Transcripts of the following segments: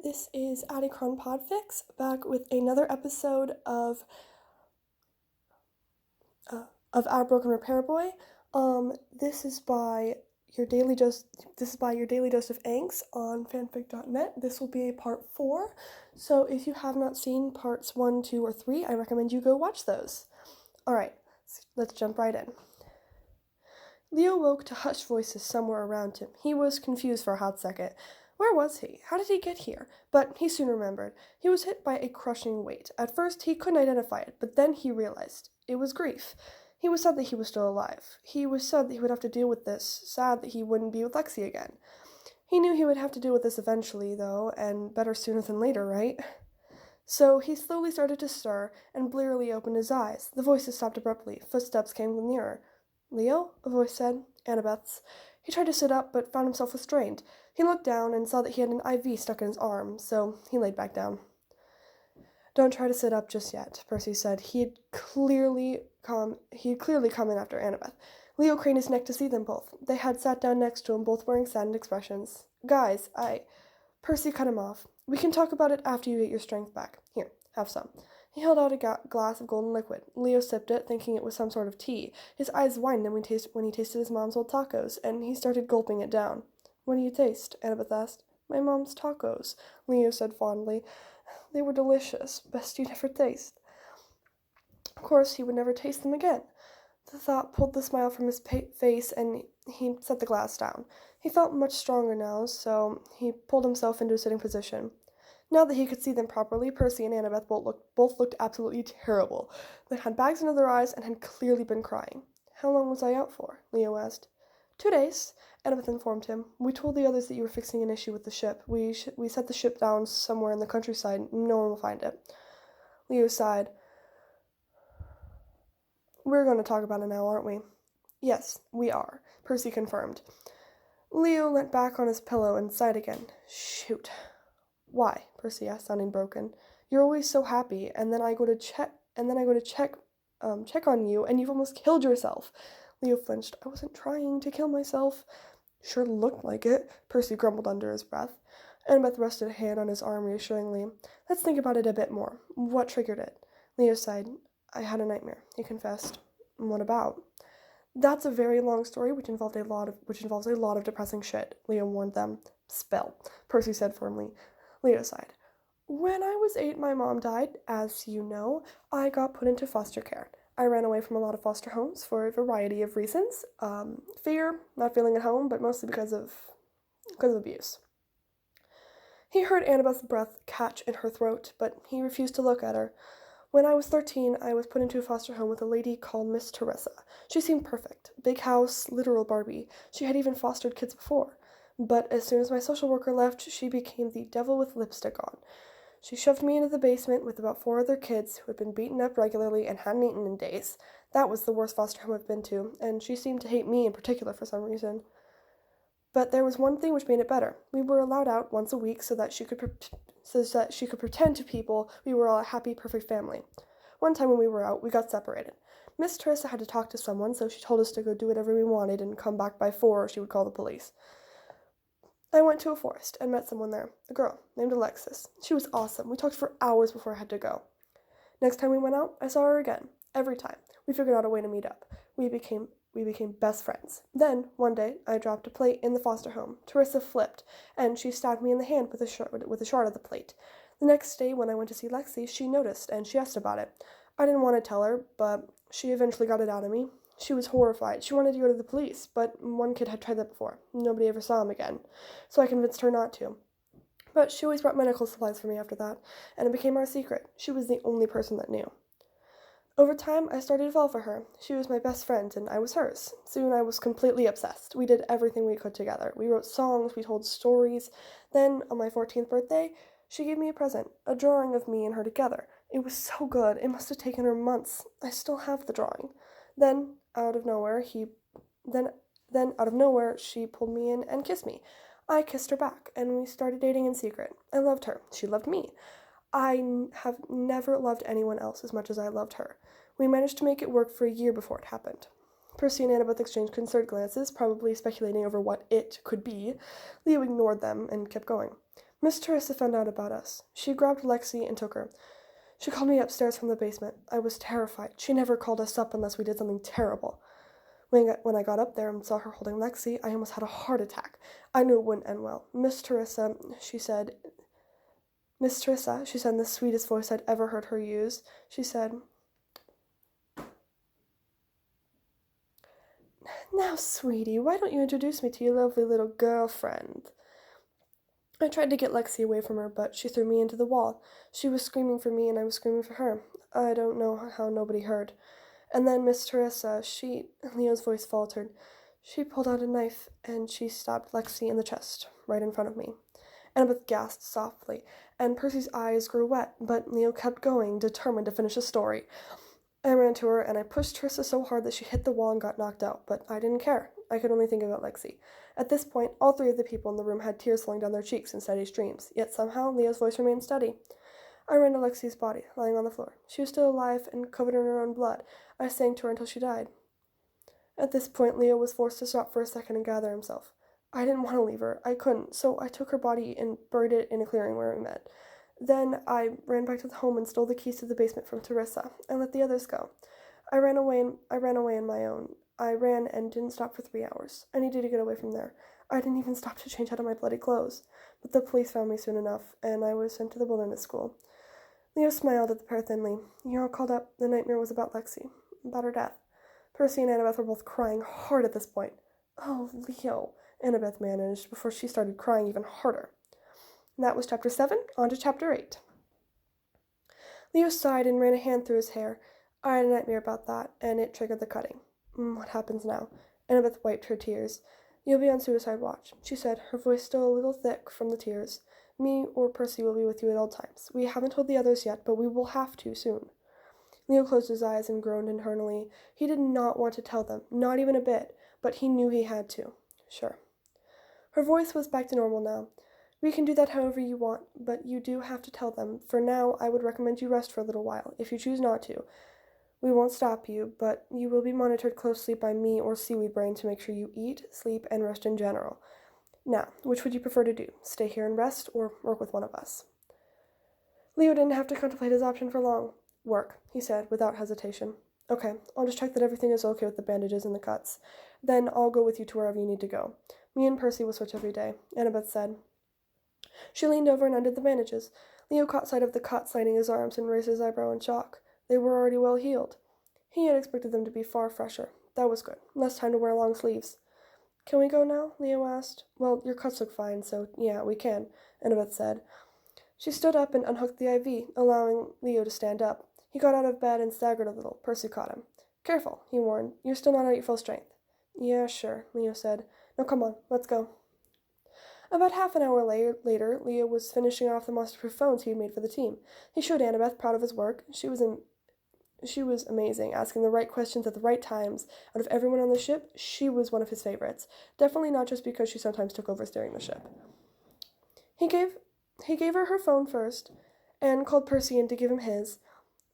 This is Addicron Podfic back with another episode of Our Broken Repair Boy. This is by your daily dose. This is by your daily dose of angst on fanfic.net. This will be a part 4. So if you have not seen parts 1, 2, or 3, I recommend you go watch those. All right, let's jump right in. Leo woke to hushed voices somewhere around him. He was confused for a hot second. Where was he? How did he get here? But he soon remembered. He was hit by a crushing weight. At first, he couldn't identify it, but then he realized. It was grief. He was sad that he was still alive. He was sad that he would have to deal with this, sad that he wouldn't be with Lexi again. He knew he would have to deal with this eventually, though, and better sooner than later, right? So he slowly started to stir and blearily opened his eyes. The voices stopped abruptly. Footsteps came nearer. "Leo?" a voice said. Annabeth's. He tried to sit up, but found himself restrained. He looked down and saw that he had an IV stuck in his arm, so he laid back down. "Don't try to sit up just yet," Percy said. He had clearly come in after Annabeth. Leo craned his neck to see them both. They had sat down next to him, both wearing saddened expressions. "Guys, Percy cut him off. "We can talk about it after you get your strength back. Here, have some." He held out a glass of golden liquid. Leo sipped it, thinking it was some sort of tea. His eyes widened when he tasted his mom's old tacos, and he started gulping it down. "What do you taste?" Annabeth asked. "My mom's tacos," Leo said fondly. "They were delicious. Best you'd ever taste." Of course, he would never taste them again. The thought pulled the smile from his face, and he set the glass down. He felt much stronger now, so he pulled himself into a sitting position. Now that he could see them properly, Percy and Annabeth both looked absolutely terrible. They had bags under their eyes and had clearly been crying. "How long was I out for?" Leo asked. 2 days, Annabeth informed him. "We told the others that you were fixing an issue with the ship. We set the ship down somewhere in the countryside. No one will find it." Leo sighed. "We're going to talk about it now, aren't we?" "Yes, we are," Percy confirmed. Leo leant back on his pillow and sighed again. "Shoot." "Why?" Percy asked, sounding broken. "You're always so happy, and then I go to check on you, and you've almost killed yourself." Leo flinched. "I wasn't trying to kill myself." "Sure looked like it," Percy grumbled under his breath. Annabeth rested a hand on his arm reassuringly. "Let's think about it a bit more. What triggered it?" Leo sighed. "I had a nightmare," he confessed. "What about?" "That's a very long story, which involves a lot of depressing shit," Leo warned them. "Spill," Percy said firmly. Leo sighed. "When I was 8, my mom died. As you know, I got put into foster care. I ran away from a lot of foster homes for a variety of reasons. Fear, not feeling at home, but mostly because of abuse." He heard Annabeth's breath catch in her throat, but he refused to look at her. "When I was 13, I was put into a foster home with a lady called Miss Teresa. She seemed perfect. Big house, literal Barbie. She had even fostered kids before. But as soon as my social worker left, she became the devil with lipstick on. She shoved me into the basement with about 4 other kids who had been beaten up regularly and hadn't eaten in days. That was the worst foster home I've been to, and she seemed to hate me in particular for some reason. But there was one thing which made it better. We were allowed out once a week so that she could pretend to people we were all a happy, perfect family. One time when we were out, we got separated. Miss Teresa had to talk to someone, so she told us to go do whatever we wanted and come back by 4 or she would call the police. I went to a forest and met someone there, a girl named Alexis. She was awesome. We talked for hours before I had to go. Next time we went out, I saw her again. Every time. We figured out a way to meet up. We became best friends. Then, one day, I dropped a plate in the foster home. Teresa flipped, and she stabbed me in the hand with a shard of the plate. The next day, when I went to see Lexi, she noticed, and she asked about it. I didn't want to tell her, but she eventually got it out of me. She was horrified. She wanted to go to the police, but one kid had tried that before. Nobody ever saw him again, so I convinced her not to. But she always brought medical supplies for me after that, and it became our secret. She was the only person that knew. Over time, I started to fall for her. She was my best friend, and I was hers. Soon I was completely obsessed. We did everything we could together. We wrote songs, we told stories. Then, on my 14th birthday, she gave me a present, a drawing of me and her together. It was so good. It must have taken her months. I still have the drawing. Then, out of nowhere, she pulled me in and kissed me. I kissed her back, and we started dating in secret. I loved her. She loved me. I have never loved anyone else as much as I loved her. We managed to make it work for a year before it happened. Percy and Annabeth exchanged concerned glances, probably speculating over what it could be. Leo ignored them and kept going. Miss Teresa found out about us. She grabbed Lexi and took her. She called me upstairs from the basement. I was terrified. She never called us up unless we did something terrible. When I got up there and saw her holding Lexi, I almost had a heart attack. I knew it wouldn't end well. Miss Teresa, she said in the sweetest voice I'd ever heard her use, she said, "Now, sweetie, why don't you introduce me to your lovely little girlfriend?" I tried to get Lexi away from her, but she threw me into the wall. She was screaming for me, and I was screaming for her. I don't know how nobody heard. And then Miss Teresa, Leo's voice faltered. She pulled out a knife, and she stabbed Lexi in the chest, right in front of me. Annabeth gasped softly, and Percy's eyes grew wet, but Leo kept going, determined to finish the story. I ran to her, and I pushed Teresa so hard that she hit the wall and got knocked out, but I didn't care. I could only think about Lexi. At this point, all three of the people in the room had tears flowing down their cheeks in steady streams, yet somehow Leo's voice remained steady. I ran to Lexi's body, lying on the floor. She was still alive and covered in her own blood. I sang to her until she died. At this point, Leo was forced to stop for a second and gather himself. I didn't want to leave her. I couldn't, so I took her body and buried it in a clearing where we met. Then I ran back to the home and stole the keys to the basement from Teresa and let the others go. I ran away on my own. I ran and didn't stop for 3 hours. I needed to get away from there. I didn't even stop to change out of my bloody clothes. But the police found me soon enough, and I was sent to the wilderness school. Leo smiled at the pair thinly. "You're all called up. The nightmare was about Lexi. About her death." Percy and Annabeth were both crying hard at this point. "Oh, Leo," Annabeth managed before she started crying even harder. And that was Chapter 7. On to Chapter 8. Leo sighed and ran a hand through his hair. I had a nightmare about that, and it triggered the cutting. What happens now? Annabeth wiped her tears. "You'll be on suicide watch," she said, her voice still a little thick from the tears. "Me or Percy will be with you at all times. We haven't told the others yet, but we will have to soon." Leo closed his eyes and groaned internally. He did not want to tell them, not even a bit, but he knew he had to. Sure. Her voice was back to normal now. "We can do that however you want, but you do have to tell them. For now, I would recommend you rest for a little while, if you choose not to. We won't stop you, but you will be monitored closely by me or Seaweed Brain to make sure you eat, sleep, and rest in general. Now, which would you prefer to do? Stay here and rest, or work with one of us?" Leo didn't have to contemplate his option for long. "Work," he said, without hesitation. "Okay, I'll just check that everything is okay with the bandages and the cuts. Then I'll go with you to wherever you need to go. Me and Percy will switch every day," Annabeth said. She leaned over and undid the bandages. Leo caught sight of the cuts lining his arms and raised his eyebrow in shock. They were already well healed. He had expected them to be far fresher. That was good. Less time to wear long sleeves. "Can we go now?" Leo asked. "Well, your cuts look fine, so yeah, we can," Annabeth said. She stood up and unhooked the IV, allowing Leo to stand up. He got out of bed and staggered a little. Percy caught him. "Careful," he warned. "You're still not at your full strength." "Yeah, sure," Leo said. "Now come on, let's go." About half an hour later, Leo was finishing off the monster-proof phones he had made for the team. He showed Annabeth, proud of his work. She was amazing, asking the right questions at the right times. Out of everyone on the ship, she was one of his favorites. Definitely not just because she sometimes took over steering the ship. He gave her her phone first, and called Percy in to give him his.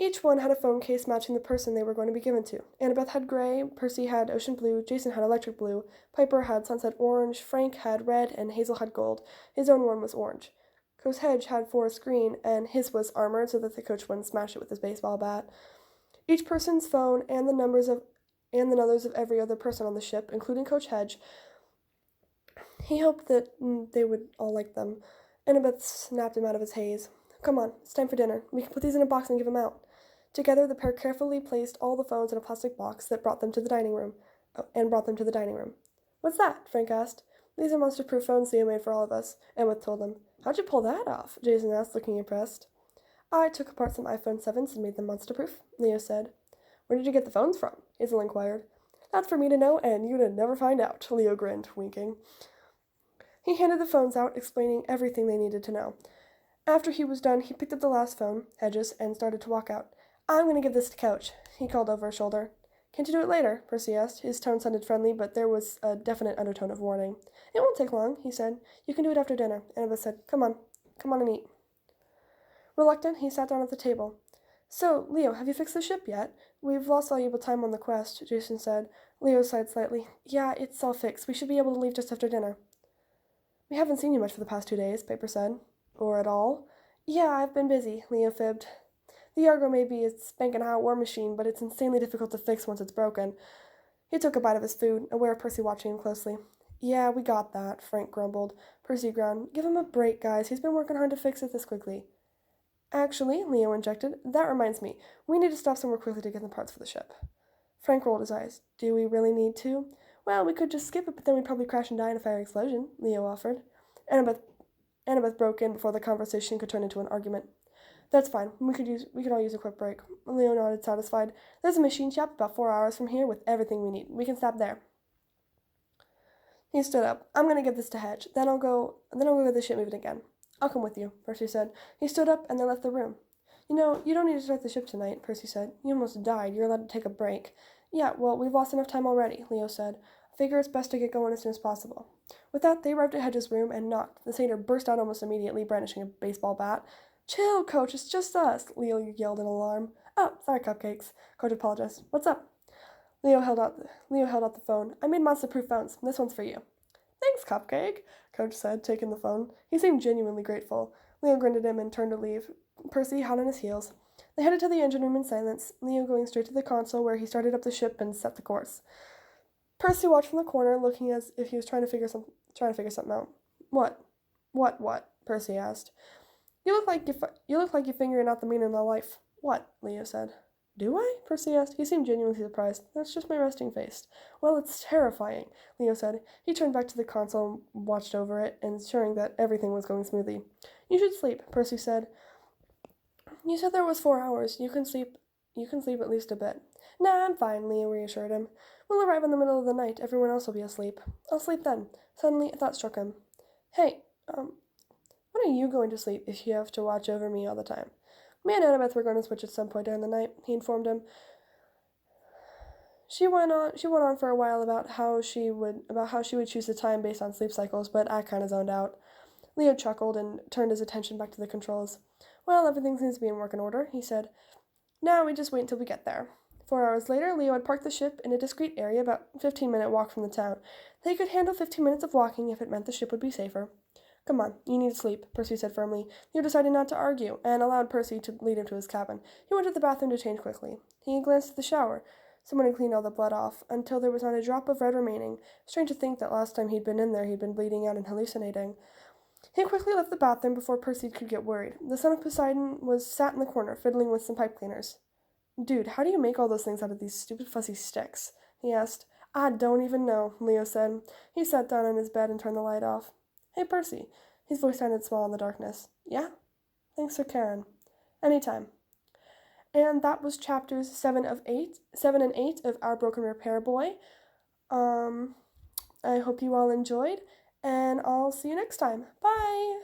Each one had a phone case matching the person they were going to be given to. Annabeth had gray, Percy had ocean blue, Jason had electric blue, Piper had sunset orange, Frank had red, and Hazel had gold. His own one was orange. Coach Hedge had forest green, and his was armored so that the coach wouldn't smash it with his baseball bat. Each person's phone and the numbers of every other person on the ship, including Coach Hedge. He hoped that they would all like them. Annabeth snapped him out of his haze. "Come on, it's time for dinner. We can put these in a box and give them out." Together, the pair carefully placed all the phones in a plastic box that brought them to the dining room. "What's that?" Frank asked. "These are monster-proof phones Leo made for all of us," Annabeth told him. "How'd you pull that off?" Jason asked, looking impressed. "I took apart some iPhone 7s and made them monster-proof," Leo said. "Where did you get the phones from?" Hazel inquired. "That's for me to know, and you'd never find out," Leo grinned, winking. He handed the phones out, explaining everything they needed to know. After he was done, he picked up the last phone, Hedges, and started to walk out. "I'm going to give this to Coach," he called over his shoulder. "Can't you do it later?" Percy asked. His tone sounded friendly, but there was a definite undertone of warning. "It won't take long," he said. "You can do it after dinner." Annabeth said, Come on and eat." Reluctant, he sat down at the table. "So, Leo, have you fixed the ship yet?" We've lost valuable time on the quest, Jason said. Leo sighed slightly. Yeah, it's all fixed. We should be able to leave just after dinner. We haven't seen you much for the past 2 days, Paper said. Or at all. Yeah, I've been busy, Leo fibbed. The Argo may be a spanking hot war machine, but it's insanely difficult to fix once it's broken. He took a bite of his food, aware of Percy watching him closely. Yeah, we got that, Frank grumbled. Percy groaned. Give him a break, guys. He's been working hard to fix it this quickly. Actually, Leo injected, that reminds me. We need to stop somewhere quickly to get the parts for the ship. Frank rolled his eyes. Do we really need to? Well, we could just skip it, but then we'd probably crash and die in a fire explosion, Leo offered. Annabeth broke in before the conversation could turn into an argument. That's fine. We could all use a quick break. Leo nodded, satisfied. There's a machine shop about 4 hours from here with everything we need. We can stop there. He stood up. I'm gonna give this to Hedge. Then I'll go get the ship moving again. I'll come with you, Percy said. He stood up and they left the room. You know, you don't need to start the ship tonight, Percy said. You almost died. You're allowed to take a break. Yeah, well, we've lost enough time already, Leo said. I figure it's best to get going as soon as possible. With that, they arrived at Hedge's room and knocked. The satyr burst out almost immediately, brandishing a baseball bat. Chill, Coach, it's just us, Leo yelled in alarm. Oh, sorry, Cupcakes. Coach apologized. What's up? Leo held out the phone. I made monster-proof phones. This one's for you. Thanks, Cupcake, Coach said, taking the phone. He seemed genuinely grateful. Leo grinned at him and turned to leave. Percy hot on his heels. They headed to the engine room in silence, Leo going straight to the console where he started up the ship and set the course. Percy watched from the corner, looking as if he was trying to figure something out. What? Percy asked. You look like you're figuring out the meaning of life. What? Leo said. Do I? Percy asked. He seemed genuinely surprised. That's just my resting face. Well, it's terrifying, Leo said. He turned back to the console and watched over it, ensuring that everything was going smoothly. You should sleep, Percy said. You said there was 4 hours. You can sleep at least a bit. Nah, I'm fine, Leo reassured him. We'll arrive in the middle of the night. Everyone else will be asleep. I'll sleep then. Suddenly, a thought struck him. Hey, when are you going to sleep if you have to watch over me all the time? Me and Annabeth were going to switch at some point during the night, he informed him. She went on for a while about how she would choose the time based on sleep cycles, but I kind of zoned out. Leo chuckled and turned his attention back to the controls. Well, everything seems to be in working order, he said. Now we just wait until we get there. 4 hours later, Leo had parked the ship in a discreet area about a 15-minute walk from the town. They could handle 15 minutes of walking if it meant the ship would be safer. Come on, you need to sleep, Percy said firmly. Leo decided not to argue, and allowed Percy to lead him to his cabin. He went to the bathroom to change quickly. He glanced at the shower. Someone had cleaned all the blood off, until there was not a drop of red remaining. Strange to think that last time he'd been in there he'd been bleeding out and hallucinating. He quickly left the bathroom before Percy could get worried. The son of Poseidon sat in the corner, fiddling with some pipe cleaners. Dude, how do you make all those things out of these stupid fuzzy sticks? He asked. I don't even know, Leo said. He sat down on his bed and turned the light off. Hey, Percy. His voice sounded small in the darkness. Yeah? Thanks for caring. Anytime. And that was chapters 7 and 8 of Our Broken Repair Boy. I hope you all enjoyed, and I'll see you next time. Bye!